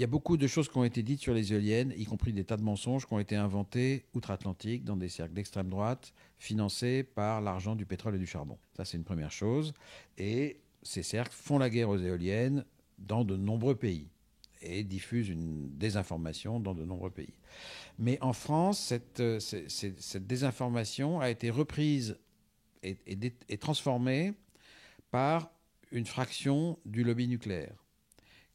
y a beaucoup de choses qui ont été dites sur les éoliennes, y compris des tas de mensonges qui ont été inventés outre-Atlantique dans des cercles d'extrême droite, financés par l'argent du pétrole et du charbon. Ça, c'est une première chose. Et ces cercles font la guerre aux éoliennes dans de nombreux pays et diffusent une désinformation dans de nombreux pays. Mais en France, cette désinformation a été reprise et transformée par une fraction du lobby nucléaire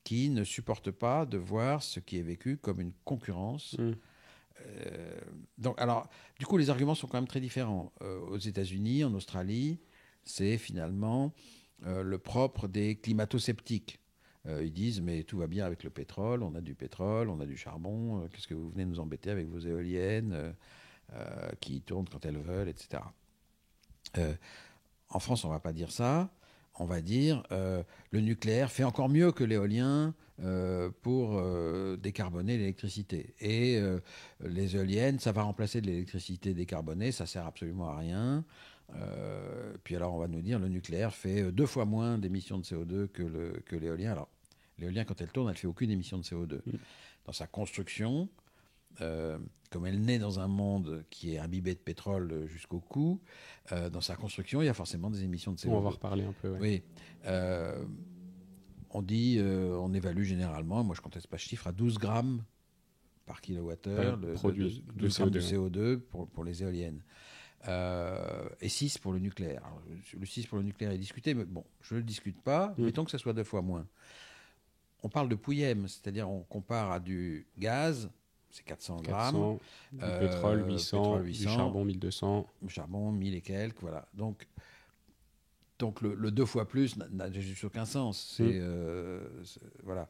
qui ne supporte pas de voir ce qui est vécu comme une concurrence. Alors, du coup, les arguments sont quand même très différents. Aux États-Unis, en Australie, c'est finalement le propre des climato-sceptiques. Ils disent, mais tout va bien avec le pétrole, on a du charbon, qu'est-ce que vous venez nous embêter avec vos éoliennes qui tournent quand elles veulent, etc. En France, on ne va pas dire ça. On va dire le nucléaire fait encore mieux que l'éolien pour décarboner l'électricité. Et les éoliennes, ça va remplacer de l'électricité décarbonée, ça sert absolument à rien. Puis alors on va nous dire le nucléaire fait 2 fois moins d'émissions de CO2 que l'éolien. Alors l'éolien, quand elle tourne, elle fait aucune émission de CO2. Dans sa construction, comme elle naît dans un monde qui est imbibé de pétrole jusqu'au cou, dans sa construction, il y a forcément des émissions de CO2. On va en reparler un peu. Ouais. Oui. On évalue généralement, moi je ne conteste pas ce chiffre, à 12 grammes par kilowattheure de CO2, de CO2 pour les éoliennes. Et 6 pour le nucléaire. Alors, le 6 pour le nucléaire est discuté, mais bon, je ne le discute pas. Mettons que ça soit 2 fois moins. On parle de pouillème, c'est-à-dire on compare à du gaz, c'est 400 grammes. Du pétrole, 800, du charbon, 1200. Du charbon, 1000 et quelques, voilà. Donc le 2 fois plus n'a juste aucun sens. Voilà.